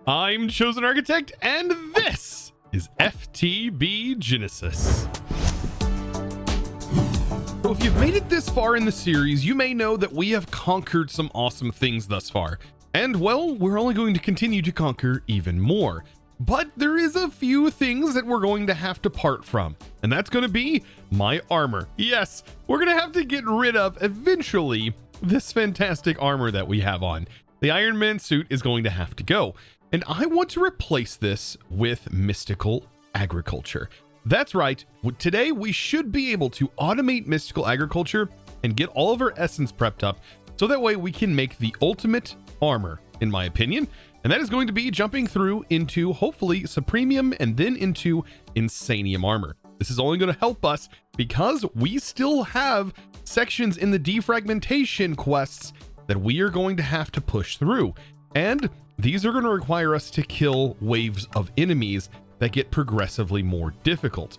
I'm ChosenArchitect, and this is FTB Genesis. So if you've made it this far in the series, you may know that we have conquered some awesome things thus far. And well, we're only going to continue to conquer even more. But there is a few things that we're going to have to part from, and that's going to be my armor. Yes, we're going to have to get rid of, eventually, this fantastic armor that we have on. The Iron Man suit is going to have to go, and I want to replace this with mystical agriculture. That's right, today we should be able to automate mystical agriculture and get all of our essence prepped up, so that way we can make the ultimate armor, in my opinion. And that is going to be jumping through into, hopefully, Supremium and then into Insanium armor. This is only going to help us because we still have sections in the defragmentation quests that we are going to have to push through. And these are going to require us to kill waves of enemies that get progressively more difficult.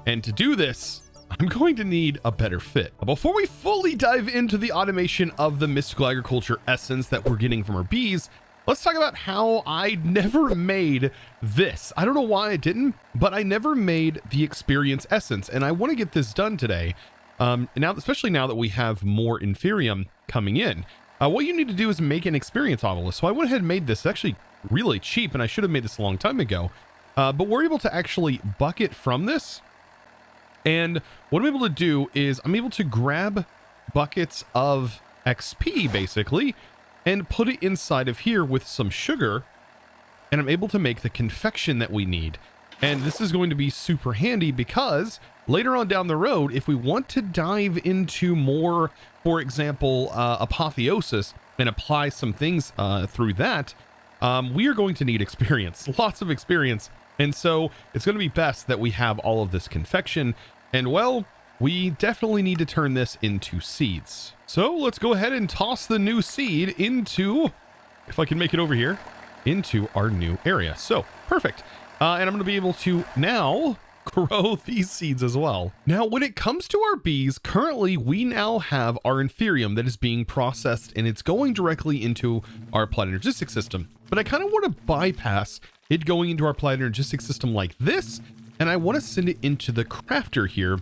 And to do this, I'm going to need a better fit. Before we fully dive into the automation of the mystical agriculture essence that we're getting from our bees, let's talk about how I never made this. I don't know why I didn't, but I never made the experience essence, and I want to get this done today. Now, especially now that we have more Inferium coming in. What you need to do is make an experience obelisk. So I went ahead and made this. It's actually really cheap, and I should have made this a long time ago. But we're able to actually bucket from this. And what I'm able to do is I'm able to grab buckets of XP, basically, and put it inside of here with some sugar, and I'm able to make the confection that we need. And this is going to be super handy because later on down the road, if we want to dive into more, for example, apotheosis and apply some things through that, we are going to need experience, lots of experience. And so it's going to be best that we have all of this confection. And well, we definitely need to turn this into seeds. So let's go ahead and toss the new seed into, if I can make it over here, into our new area. So perfect. And I'm going to be able to now grow these seeds as well. Now, when it comes to our bees, currently we now have our Inferium that is being processed, and it's going directly into our applied energistic system. But I kind of want to bypass it going into our applied energistic system like this, and I want to send it into the crafter here.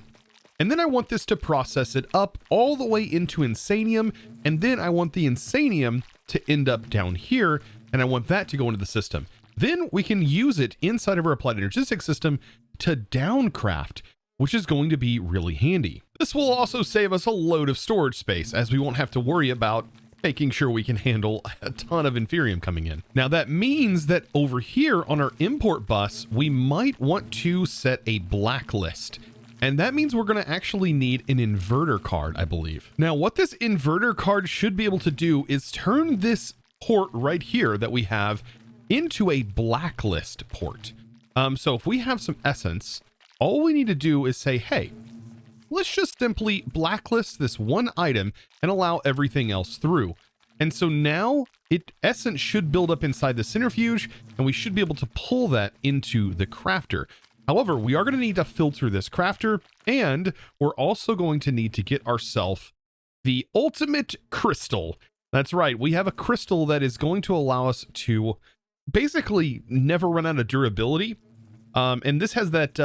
And then I want this to process it up all the way into Insanium. And then I want the Insanium to end up down here. And I want that to go into the system. Then we can use it inside of our applied energistic system to downcraft, which is going to be really handy. This will also save us a load of storage space, as we won't have to worry about making sure we can handle a ton of Inferium coming in. Now that means that over here on our import bus, we might want to set a blacklist. And that means we're going to actually need an inverter card, I believe. Now, what this inverter card should be able to do is turn this port right here that we have into a blacklist port. So if we have some essence, all we need to do is say, hey, let's just simply blacklist this one item and allow everything else through. And so now essence should build up inside the centrifuge, and we should be able to pull that into the crafter. However, we are going to need to filter this crafter, and we're also going to need to get ourselves the ultimate crystal. That's right. We have a crystal that is going to allow us to basically never run out of durability. And this has that,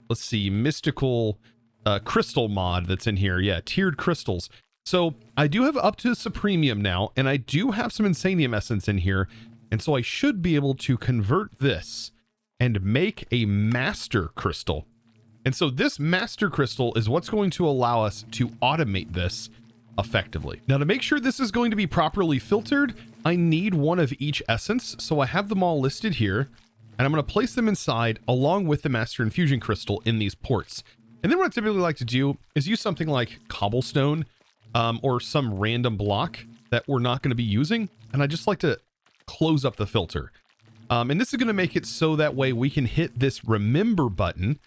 let's see, mystical crystal mod that's in here. Yeah, tiered crystals. So I do have up to Supremium now, and I do have some Insanium essence in here. And so I should be able to convert this and make a master crystal. And so this master crystal is what's going to allow us to automate this effectively. Now, to make sure this is going to be properly filtered, I need one of each essence. So I have them all listed here, and I'm going to place them inside along with the master infusion crystal in these ports. And then what I typically like to do is use something like cobblestone or some random block that we're not going to be using. And I just like to close up the filter. And this is going to make it so that way we can hit this remember button.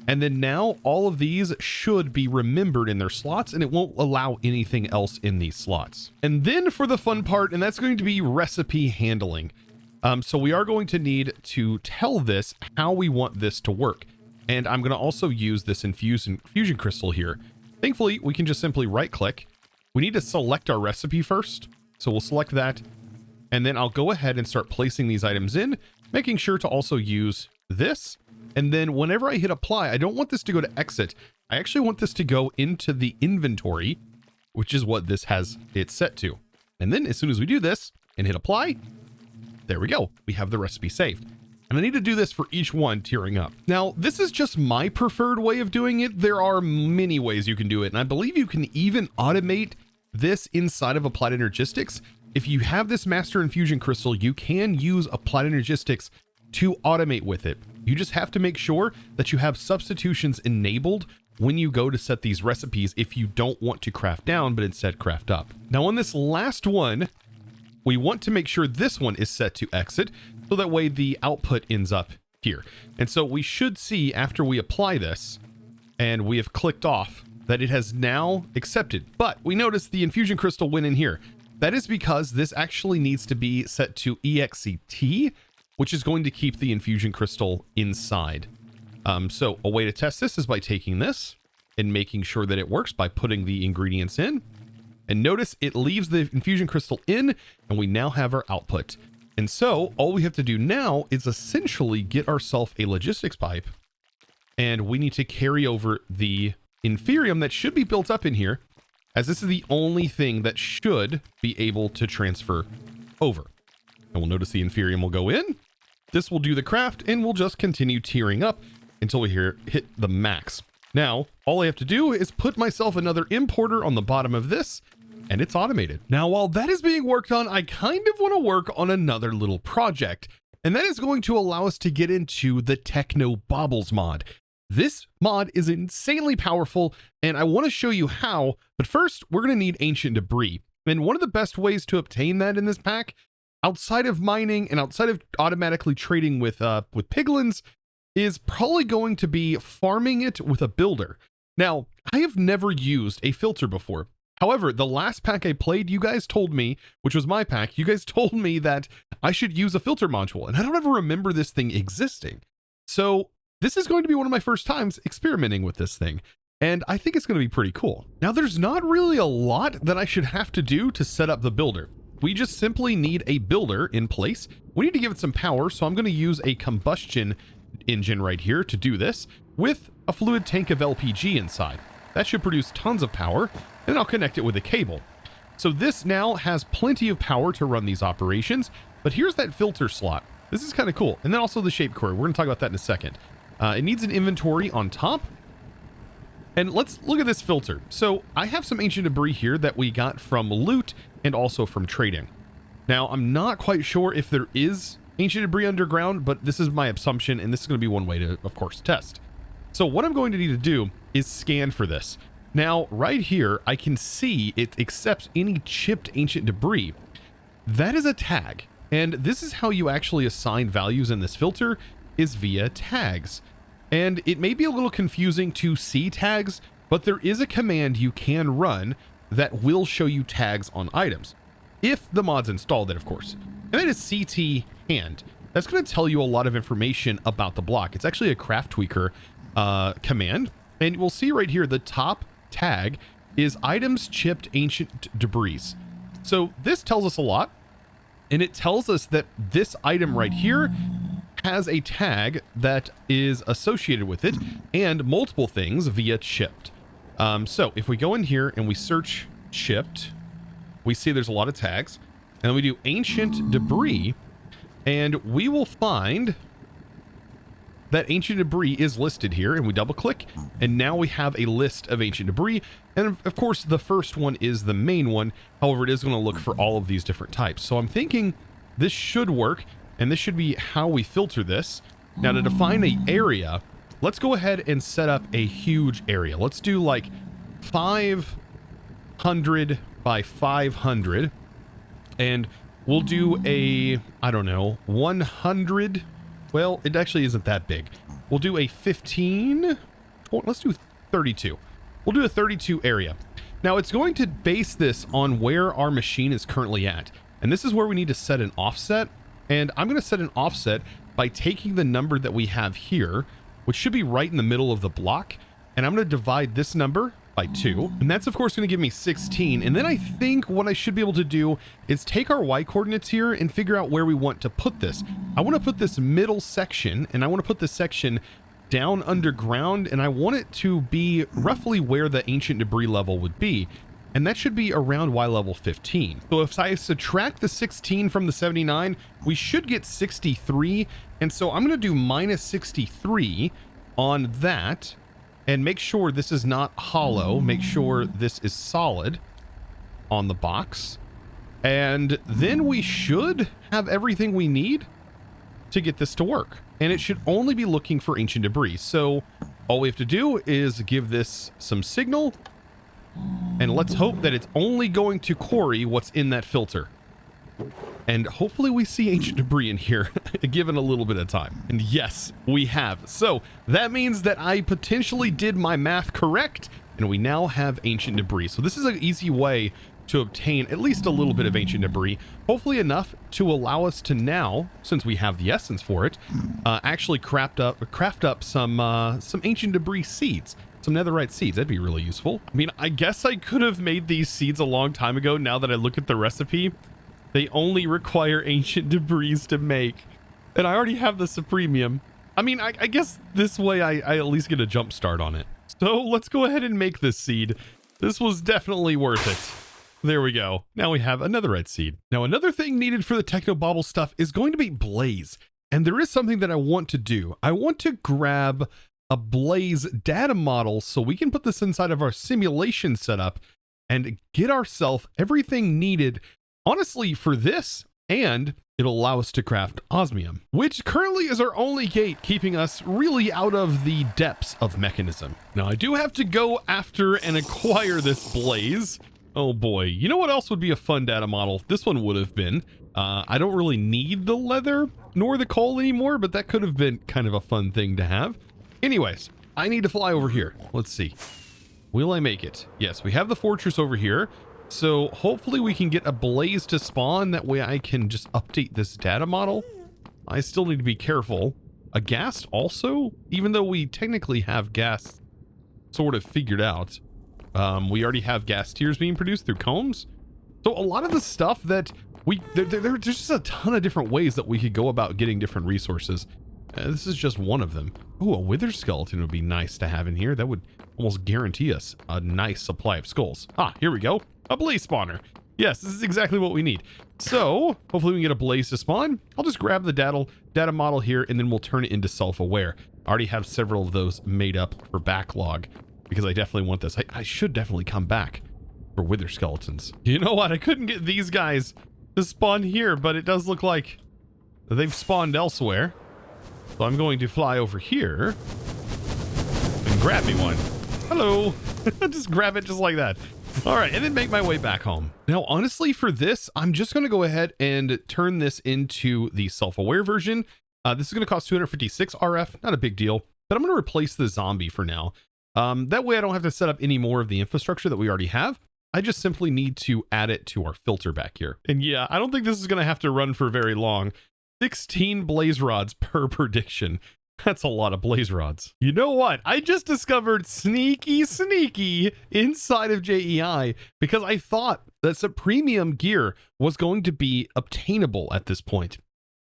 And then now all of these should be remembered in their slots, and it won't allow anything else in these slots. And then for the fun part, and that's going to be recipe handling. So we are going to need to tell this how we want this to work. And I'm going to also use this infusion crystal here. Thankfully, we can just simply right click. We need to select our recipe first. So we'll select that. And then I'll go ahead and start placing these items in, making sure to also use this. And then whenever I hit apply, I don't want this to go to exit. I actually want this to go into the inventory, which is what this has it set to. And then as soon as we do this and hit apply, there we go. We have the recipe saved. And I need to do this for each one tiering up. Now, this is just my preferred way of doing it. There are many ways you can do it. And I believe you can even automate this inside of Applied Energistics. If you have this master infusion crystal, you can use Applied Energistics to automate with it. You just have to make sure that you have substitutions enabled when you go to set these recipes if you don't want to craft down, but instead craft up. Now on this last one, we want to make sure this one is set to exit, so that way the output ends up here. And so we should see after we apply this and we have clicked off that it has now accepted, but we notice the infusion crystal went in here. That is because this actually needs to be set to EXCT, which is going to keep the infusion crystal inside. So a way to test this is by taking this and making sure that it works by putting the ingredients in. And notice it leaves the infusion crystal in, and we now have our output. And so all we have to do now is essentially get ourselves a logistics pipe, and we need to carry over the inferium that should be built up in here, as this is the only thing that should be able to transfer over. And we'll notice the inferium will go in. This will do the craft, and we'll just continue tiering up until we hit the max. Now, all I have to do is put myself another importer on the bottom of this, and it's automated. Now, while that is being worked on, I kind of want to work on another little project, and that is going to allow us to get into the Technobaubles mod. This mod is insanely powerful, and I want to show you how, but first, we're going to need ancient debris. And one of the best ways to obtain that in this pack, outside of mining and outside of automatically trading with piglins, is probably going to be farming it with a builder. Now, I have never used a filter before. However, the last pack I played, you guys told me, which was my pack, you guys told me that I should use a filter module, and I don't ever remember this thing existing. So this is going to be one of my first times experimenting with this thing, and I think it's going to be pretty cool. Now, there's not really a lot that I should have to do to set up the builder. We just simply need a builder in place. We need to give it some power, so I'm going to use a combustion engine right here to do this with a fluid tank of LPG inside. That should produce tons of power, and I'll connect it with a cable. So this now has plenty of power to run these operations, but here's that filter slot. This is kind of cool. And then also the shape core. We're going to talk about that in a second. It needs an inventory on top. And let's look at this filter. So I have some ancient debris here that we got from loot and also from trading. Now, I'm not quite sure if there is ancient debris underground, but this is my assumption, and this is going to be one way to, of course, test. So what I'm going to need to do is scan for this. Now, right here, I can see it accepts any chipped ancient debris. That is a tag, and this is how you actually assign values in this filter, is via tags. And it may be a little confusing to see tags, but there is a command you can run that will show you tags on items, if the mod's installed, that of course. And that is CT hand. That's going to tell you a lot of information about the block. It's actually a craft tweaker command, and we'll see right here the top tag is items chipped ancient debris. So this tells us a lot, and it tells us that this item right here has a tag that is associated with it and multiple things via chipped. So if we go in here and we search chipped, we see there's a lot of tags, and then we do ancient debris, and we will find that ancient debris is listed here, and we double click, and now we have a list of ancient debris. And of course, the first one is the main one. However, it is going to look for all of these different types. So I'm thinking this should work, and this should be how we filter this. Now, to define an area, let's go ahead and set up a huge area. Let's do like 500 by 500, and we'll do a, I don't know, 100. Well, it actually isn't that big. We'll do a 15. Let's do 32. We'll do a 32 area. Now, it's going to base this on where our machine is currently at. And this is where we need to set an offset. And I'm going to set an offset by taking the number that we have here, which should be right in the middle of the block. And I'm going to divide this number by 2. And that's, of course, going to give me 16. And then I think what I should be able to do is take our Y coordinates here and figure out where we want to put this. I want to put this middle section, and I want to put this section down underground, and I want it to be roughly where the ancient debris level would be. And that should be around Y level 15. So if I subtract the 16 from the 79, we should get 63. And so I'm going to do minus 63 on that and make sure this is not hollow. Make sure this is solid on the box. And then we should have everything we need to get this to work. And it should only be looking for ancient debris. So all we have to do is give this some signal. And let's hope that it's only going to quarry what's in that filter. And hopefully we see ancient debris in here, given a little bit of time. And yes, we have. So that means that I potentially did my math correct, and we now have ancient debris. So this is an easy way to obtain at least a little bit of ancient debris, hopefully enough to allow us to now, since we have the essence for it, actually craft up some ancient debris seeds. Some netherite seeds. That'd be really useful. I mean, I guess I could have made these seeds a long time ago. Now that I look at the recipe, they only require ancient debris to make. And I already have the supremium. I mean, I guess this way I at least get a jump start on it. So let's go ahead and make this seed. This was definitely worth it. There we go. Now we have a netherite seed. Now another thing needed for the Technobauble stuff is going to be blaze. And there is something that I want to do. I want to grab a blaze data model so we can put this inside of our simulation setup and get ourselves everything needed, honestly, for this, and it'll allow us to craft osmium, which currently is our only gate keeping us really out of the depths of mechanism. Now I do have to go after and acquire this blaze. Oh boy, you know what else would be a fun data model? This one would have been. I don't really need the leather nor the coal anymore, but that could have been kind of a fun thing to have. Anyways, I need to fly over here. Let's see. Will I make it? Yes, we have the fortress over here. So hopefully we can get a blaze to spawn. That way I can just update this data model. I still need to be careful. A ghast also, even though we technically have ghast sort of figured out. We already have ghast tiers being produced through combs. So a lot of the stuff that there's just a ton of different ways that we could go about getting different resources. This is just one of them. Oh, a wither skeleton would be nice to have in here. That would almost guarantee us a nice supply of skulls. Ah, here we go. A blaze spawner. Yes, this is exactly what we need. So hopefully we can get a blaze to spawn. I'll just grab the data model here and then we'll turn it into self-aware. I already have several of those made up for backlog because I definitely want this. I should definitely come back for wither skeletons. You know what? I couldn't get these guys to spawn here, but it does look like they've spawned elsewhere. So I'm going to fly over here and grab me one. Hello. Just grab it just like that. All right, and then make my way back home. Now, honestly, for this, I'm just going to go ahead and turn this into the self-aware version. This is going to cost 256 RF, not a big deal, but I'm going to replace the zombie for now. That way I don't have to set up any more of the infrastructure that we already have. I just simply need to add it to our filter back here. And yeah, I don't think this is going to have to run for very long. 16 blaze rods per prediction. That's a lot of blaze rods. You know what? I just discovered sneaky inside of JEI because I thought that some premium gear was going to be obtainable at this point.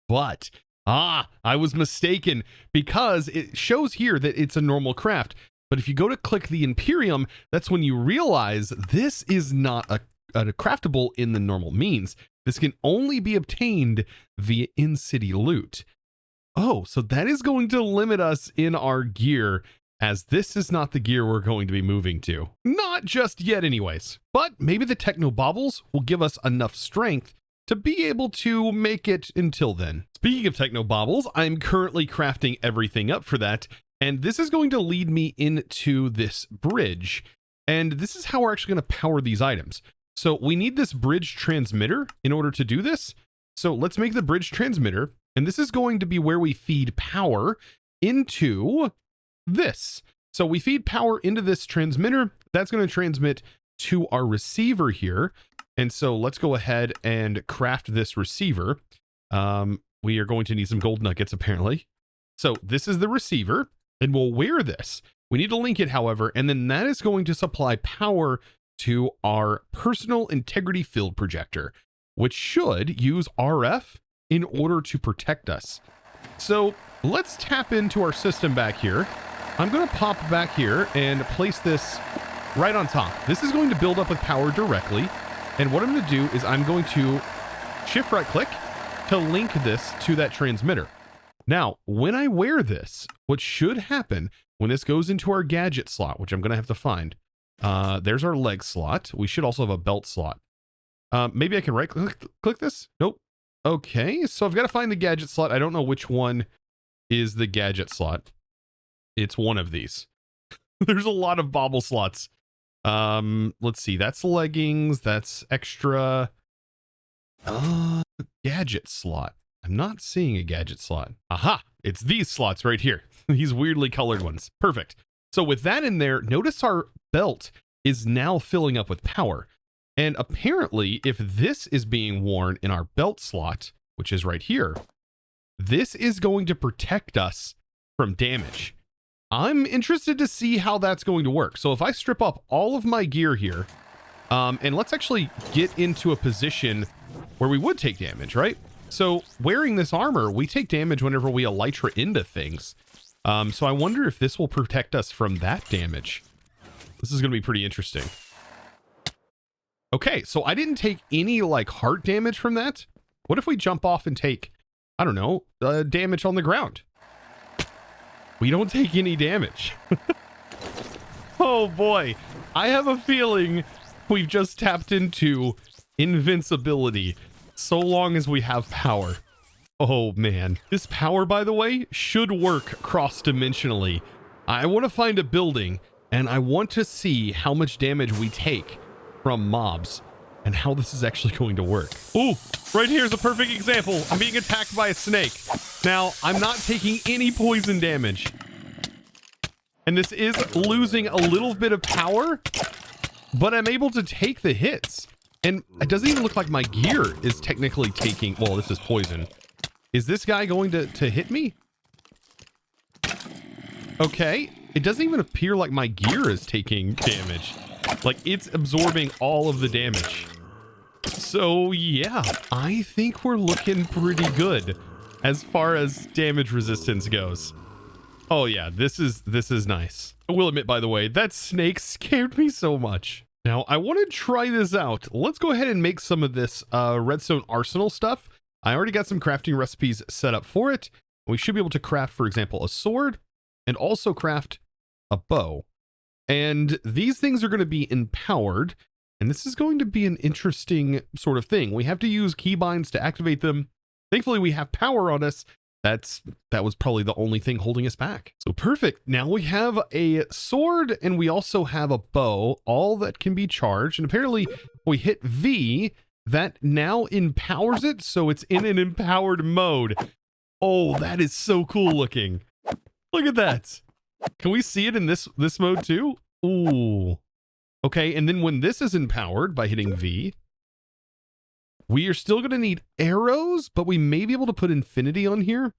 But, I was mistaken because it shows here that it's a normal craft. But if you go to click the Imperium, that's when you realize this is not a craftable in the normal means. This can only be obtained via in-city loot. Oh, so that is going to limit us in our gear, as this is not the gear we're going to be moving to. Not just yet anyways, but maybe the Technobaubles will give us enough strength to be able to make it until then. Speaking of Technobaubles, I'm currently crafting everything up for that, and this is going to lead me into this bridge. And this is how we're actually going to power these items. So we need this bridge transmitter in order to do this. So let's make the bridge transmitter. And this is going to be where we feed power into this. So we feed power into this transmitter. That's going to transmit to our receiver here. And so let's go ahead and craft this receiver. We are going to need some gold nuggets apparently. So this is the receiver, and we'll wear this. We need to link it, however, and then that is going to supply power to our personal integrity field projector, which should use RF in order to protect us. So let's tap into our system back here. I'm going to pop back here and place this right on top. This is going to build up with power directly. And what I'm going to do is I'm going to shift right click to link this to that transmitter. Now, when I wear this, what should happen when this goes into our gadget slot, which I'm going to have to find, there's our leg slot. We should also have a belt slot. Maybe I can right click this. Nope. Okay. So I've got to find the gadget slot. I don't know which one is the gadget slot. It's one of these. There's a lot of bauble slots. Let's see. That's leggings. That's extra. Gadget slot. I'm not seeing a gadget slot. Aha. It's these slots right here. These weirdly colored ones. Perfect. So with that in there, notice our belt is now filling up with power. And apparently, if this is being worn in our belt slot, which is right here, this is going to protect us from damage. I'm interested to see how that's going to work. So if I strip off all of my gear here, and let's actually get into a position where we would take damage, right? So wearing this armor, we take damage whenever we elytra into things. So I wonder if this will protect us from that damage. This is going to be pretty interesting. Okay, so I didn't take any like heart damage from that. What if we jump off and take, I don't know, damage on the ground? We don't take any damage. Oh boy, I have a feeling we've just tapped into invincibility so long as we have power. Oh man, this power, by the way, should work cross-dimensionally. I want to find a building and I want to see how much damage we take from mobs and how this is actually going to work. Ooh, right here is a perfect example. I'm being attacked by a snake. Now, I'm not taking any poison damage. And this is losing a little bit of power, but I'm able to take the hits. And it doesn't even look like my gear is technically taking, well, this is poison. Is this guy going to hit me? Okay, it doesn't even appear like my gear is taking damage. Like it's absorbing all of the damage. So yeah, I think we're looking pretty good as far as damage resistance goes. Oh yeah, this is nice. I will admit, by the way, that snake scared me so much. Now I want to try this out. Let's go ahead and make some of this redstone arsenal stuff. I already got some crafting recipes set up for it. We should be able to craft, for example, a sword and also craft a bow. And these things are going to be empowered. And this is going to be an interesting sort of thing. We have to use keybinds to activate them. Thankfully, we have power on us. That was probably the only thing holding us back. So perfect. Now we have a sword and we also have a bow, all that can be charged. And apparently we hit V, that now empowers it. So it's in an empowered mode. Oh, that is so cool looking. Look at that. Can we see it in this mode too? Ooh. Okay, and then when this is empowered by hitting V, we are still going to need arrows, but we may be able to put infinity on here.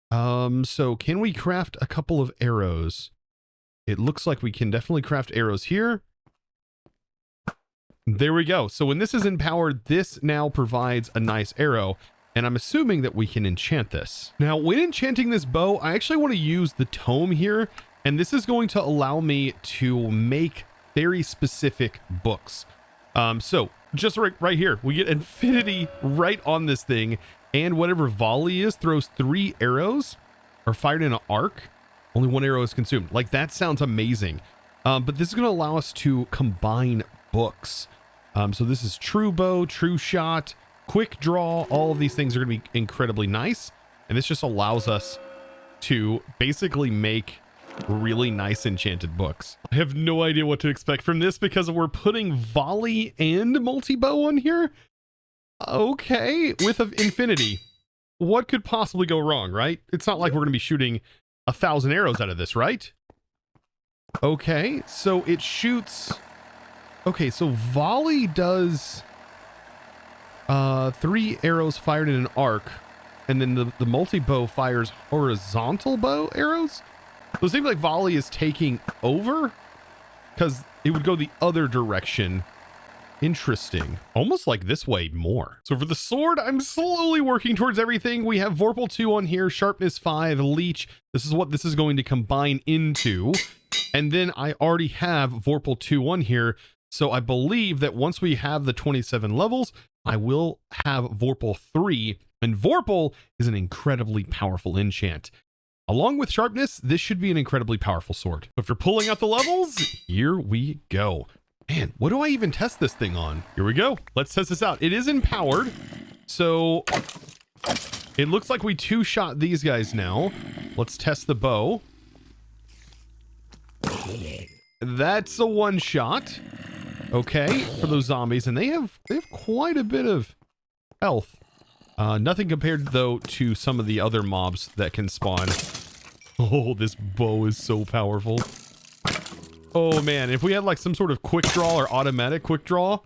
So can we craft a couple of arrows? It looks like we can definitely craft arrows here. There we go. So when this is empowered, this now provides a nice arrow. And I'm assuming that we can enchant this. Now, when enchanting this bow, I actually want to use the tome here. And this is going to allow me to make very specific books. So just right here, we get infinity right on this thing. And whatever volley is throws 3 arrows or fired in an arc. Only 1 arrow is consumed. Like that sounds amazing. But this is going to allow us to combine books. So this is true bow, true shot, quick draw. All of these things are going to be incredibly nice. And this just allows us to basically make really nice enchanted books. I have no idea what to expect from this because we're putting volley and multi-bow on here. Okay, with infinity. What could possibly go wrong, right? It's not like we're going to be shooting 1,000 arrows out of this, right? Okay, so it shoots... Okay, so volley does 3 arrows fired in an arc, and then the multi-bow fires horizontal bow arrows? So it seems like volley is taking over because it would go the other direction. Interesting. Almost like this way more. So for the sword, I'm slowly working towards everything. We have Vorpal 2 on here, Sharpness 5, Leech. This is what this is going to combine into. And then I already have Vorpal 2 on here. So I believe that once we have the 27 levels, I will have Vorpal 3. And Vorpal is an incredibly powerful enchant. Along with Sharpness, this should be an incredibly powerful sword. After pulling out the levels, here we go. Man, what do I even test this thing on? Here we go. Let's test this out. It is empowered. So it looks like we two-shot these guys now. Let's test the bow. That's a one-shot. Okay, for those zombies. And they have quite a bit of health. Nothing compared, though, to some of the other mobs that can spawn. Oh, this bow is so powerful. Oh man, if we had like some sort of quick draw or automatic quick draw,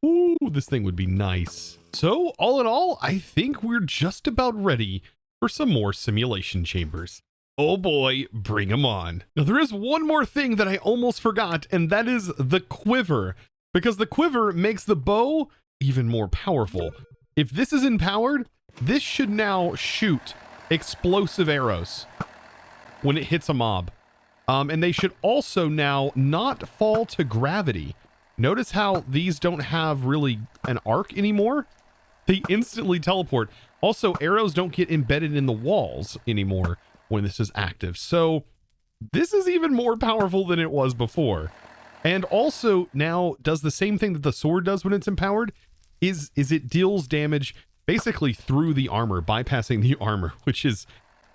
ooh, this thing would be nice. So all in all, I think we're just about ready for some more simulation chambers. Oh boy, bring them on. Now there is one more thing that I almost forgot, and that is the quiver, because the quiver makes the bow even more powerful. If this is empowered, this should now shoot explosive arrows when it hits a mob. And they should also now not fall to gravity. Notice how these don't have really an arc anymore. They instantly teleport. Also, arrows don't get embedded in the walls anymore when this is active. So this is even more powerful than it was before. And also now does the same thing that the sword does when it's empowered, is it deals damage basically through the armor, bypassing the armor, which is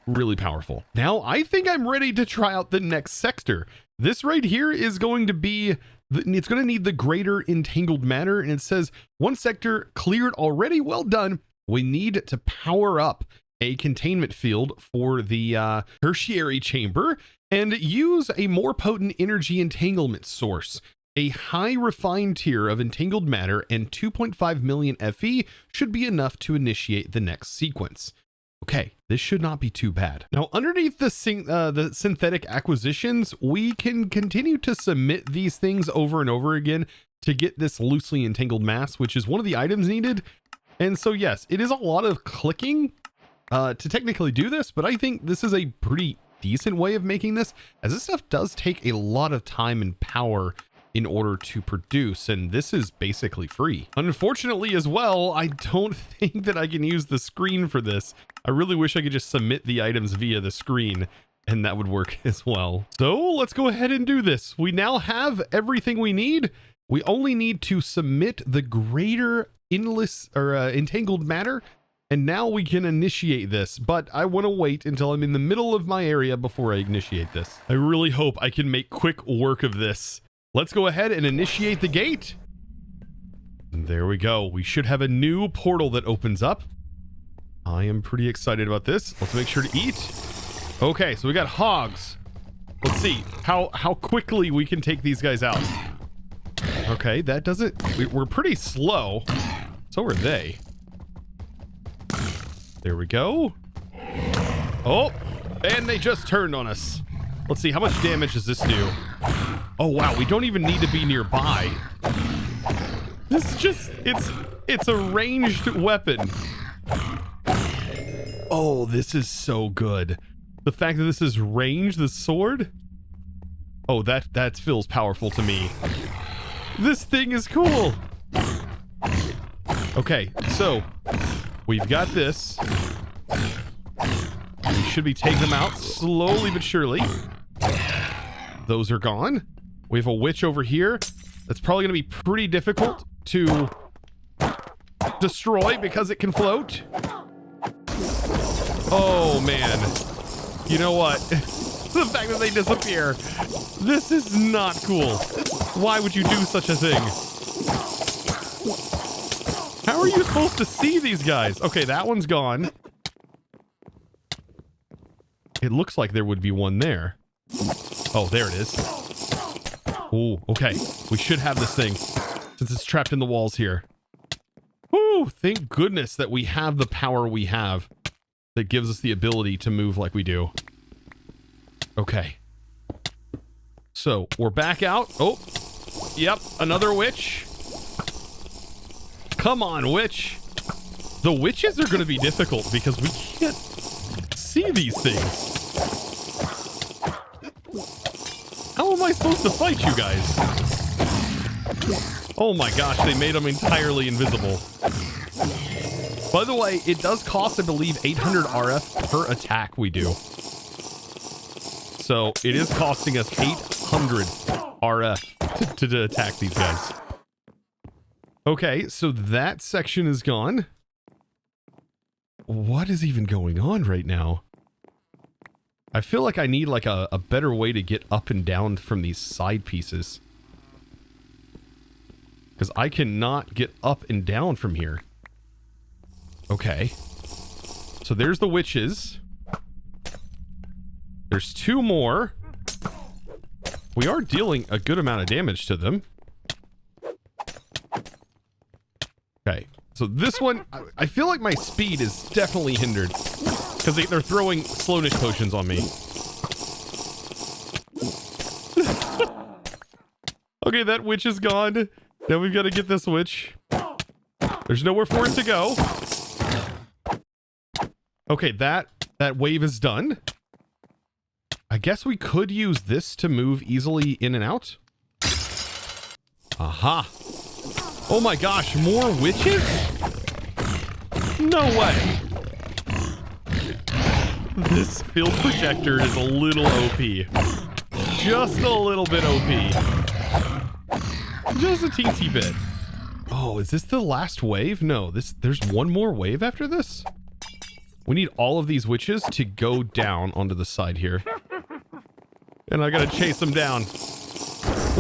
really powerful. Now, I think I'm ready to try out the next sector. This right here is going to be, it's going to need the greater entangled matter, and it says one sector cleared already. Well done. We need to power up a containment field for the tertiary chamber and use a more potent energy entanglement source. A high refined tier of entangled matter and 2.5 million FE should be enough to initiate the next sequence. Okay, this should not be too bad. Now, underneath the synthetic acquisitions, we can continue to submit these things over and over again to get this loosely entangled mass, which is one of the items needed. And so, yes, it is a lot of clicking to technically do this, but I think this is a pretty decent way of making this, as this stuff does take a lot of time and power in order to produce, and this is basically free. Unfortunately as well, I don't think that I can use the screen for this. I really wish I could just submit the items via the screen, and that would work as well. So let's go ahead and do this. We now have everything we need. We only need to submit the greater endless or entangled matter, and now we can initiate this, but I want to wait until I'm in the middle of my area before I initiate this. I really hope I can make quick work of this. Let's go ahead and initiate the gate. There we go. We should have a new portal that opens up. I am pretty excited about this. Let's make sure to eat. Okay, so we got hogs. Let's see how quickly we can take these guys out. Okay, that doesn't... We're pretty slow. So are they. There we go. Oh, and they just turned on us. Let's see, how much damage does this do? Oh, wow, we don't even need to be nearby. This is just, it's a ranged weapon. Oh, this is so good. The fact that this is ranged, the sword. Oh, that feels powerful to me. This thing is cool. Okay, so we've got this. We should be taking them out slowly but surely. Those are gone. We have a witch over here. That's probably going to be pretty difficult to destroy because it can float. Oh, man. You know what? The fact that they disappear. This is not cool. Why would you do such a thing? How are you supposed to see these guys? Okay, that one's gone. It looks like there would be one there. Oh, there it is. Oh, okay. We should have this thing since it's trapped in the walls here. Woo! Thank goodness that we have the power we have that gives us the ability to move like we do. Okay. So we're back out. Oh, yep. Another witch. Come on, witch. The witches are going to be difficult because we can't see these things. How am I supposed to fight you guys? Oh my gosh, they made them entirely invisible. By the way, it does cost, I believe, 800 RF per attack we do. So it is costing us 800 RF to attack these guys. Okay, so that section is gone. What is even going on right now? I feel like I need like a better way to get up and down from these side pieces. Because I cannot get up and down from here. Okay. So there's the witches. There's 2 more. We are dealing a good amount of damage to them. Okay. So this one, I feel like my speed is definitely hindered. Because they're throwing slowness potions on me. Okay, that witch is gone. Now we've got to get this witch. There's nowhere for it to go. Okay, that wave is done. I guess we could use this to move easily in and out. Aha. Oh my gosh, more witches? No way. This field projector is a little OP. Just a little bit OP. Just a teensy bit. Oh, is this the last wave? No, there's one more wave after this? We need all of these witches to go down onto the side here. And I gotta chase them down.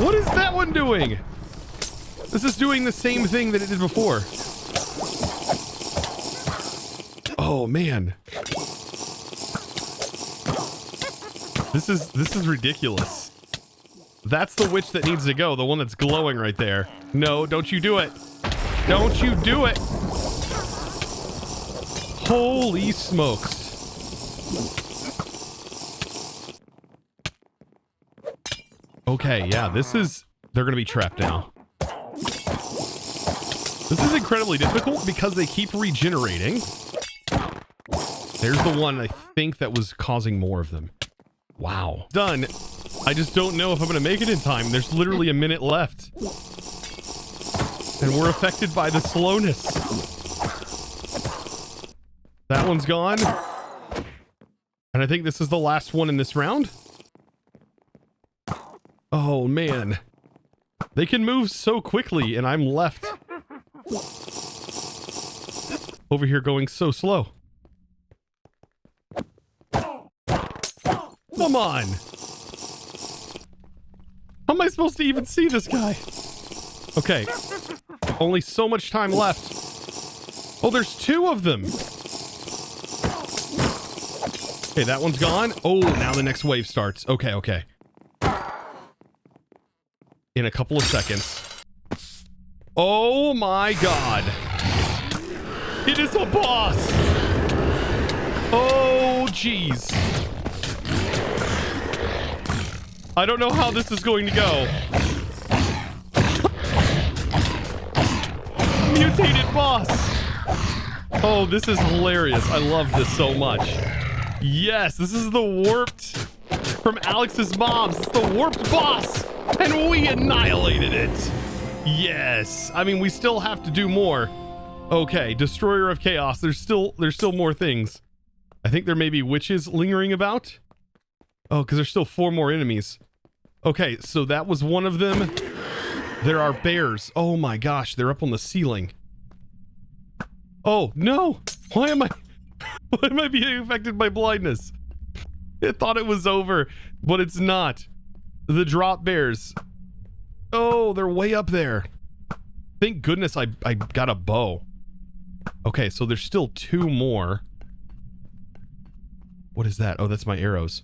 What is that one doing? This is doing the same thing that it did before. Oh, man. This is ridiculous. That's the witch that needs to go, the one that's glowing right there. No, don't you do it. Don't you do it. Holy smokes. Okay, yeah, they're gonna be trapped now. This is incredibly difficult because they keep regenerating. There's the one I think that was causing more of them. Wow. Done. I just don't know if I'm going to make it in time. There's literally a minute left. And we're affected by the slowness. That one's gone. And I think this is the last one in this round. Oh, man. They can move so quickly, and I'm left over here going so slow. Come on. How am I supposed to even see this guy? Okay. Only so much time left. Oh, there's 2 of them. Okay, that one's gone. Oh, now the next wave starts. Okay, okay. In a couple of seconds. Oh my god. It is a boss. Oh, jeez. I don't know how this is going to go. Mutated boss. Oh, this is hilarious. I love this so much. Yes, this is the warped from Alex's mom's. It's the warped boss. And we annihilated it. Yes. I mean, we still have to do more. Okay, Destroyer of Chaos. There's still more things. I think there may be witches lingering about. Oh, because there's still 4 more enemies. Okay, so that was one of them. There are bears. Oh my gosh, they're up on the ceiling. Oh, no. Why am I being affected by blindness? I thought it was over, but it's not. The drop bears. Oh, they're way up there. Thank goodness I got a bow. Okay, so there's still 2 more. What is that? Oh, that's my arrows.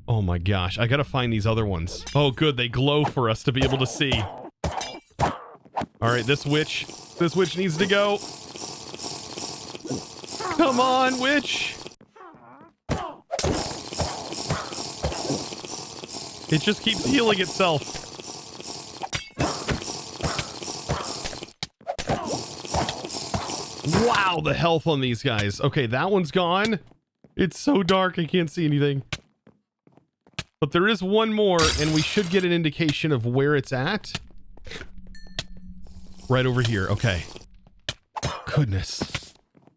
Oh my gosh, I gotta find these other ones. Oh good, they glow for us to be able to see. Alright, this witch needs to go. Come on, witch! It just keeps healing itself. Wow, the health on these guys. Okay, that one's gone. It's so dark, I can't see anything. But there is one more, and we should get an indication of where it's at. Right over here. Okay. Goodness.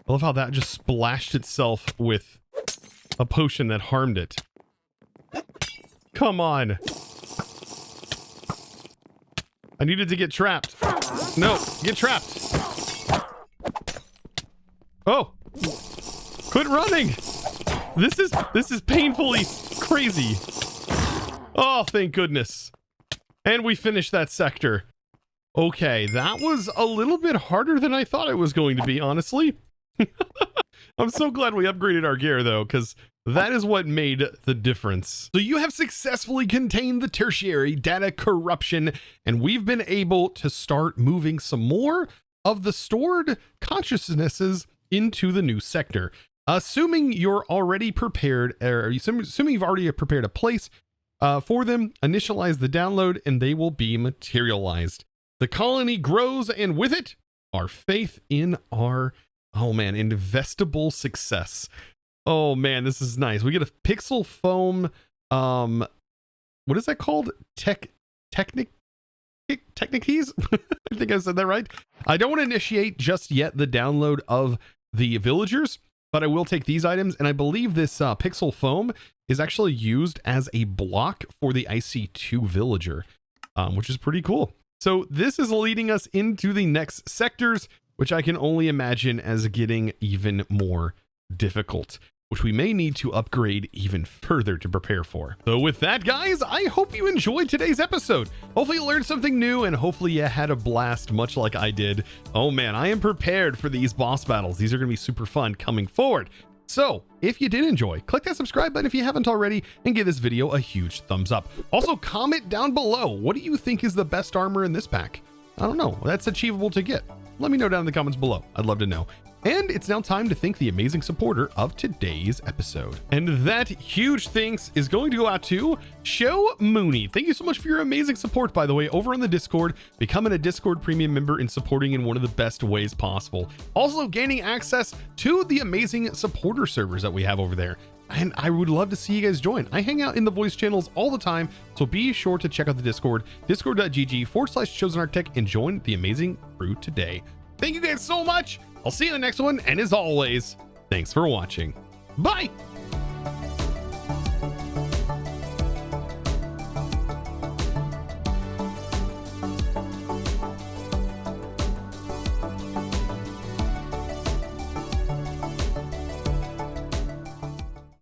I love how that just splashed itself with a potion that harmed it. Come on. I needed to get trapped. No, get trapped. Oh, quit running. This is painfully crazy. Oh, thank goodness. And we finished that sector. Okay, that was a little bit harder than I thought it was going to be, honestly. I'm so glad we upgraded our gear, though, because that is what made the difference. So you have successfully contained the tertiary data corruption, and we've been able to start moving some more of the stored consciousnesses into the new sector. Assuming you're already prepared, or assuming you've already prepared a place for them, initialize the download, and they will be materialized. The colony grows, and with it, our faith in our, oh man, investable success. Oh man, this is nice. We get a pixel foam, what is that called? Technic keys? I think I said that right. I don't want to initiate just yet the download of the villagers, but I will take these items, and I believe this pixel foam is actually used as a block for the IC2 villager, which is pretty cool. So this is leading us into the next sectors, which I can only imagine as getting even more difficult, which we may need to upgrade even further to prepare for. So with that, guys, I hope you enjoyed today's episode. Hopefully you learned something new, and hopefully you had a blast much like I did. Oh man, I am prepared for these boss battles. These are going to be super fun coming forward. So if you did enjoy, click that subscribe button if you haven't already, and give this video a huge thumbs up. Also, comment down below, what do you think is the best armor in this pack? I don't know, that's achievable to get. Let me know down in the comments below. I'd love to know. And it's now time to thank the amazing supporter of today's episode. And that huge thanks is going to go out to Show Mooney. Thank you so much for your amazing support, by the way, over on the Discord, becoming a Discord premium member and supporting in one of the best ways possible. Also gaining access to the amazing supporter servers that we have over there. And I would love to see you guys join. I hang out in the voice channels all the time, so be sure to check out the Discord, discord.gg/ChosenArchitect, and join the amazing crew today. Thank you guys so much. I'll see you in the next one, and as always, thanks for watching. Bye!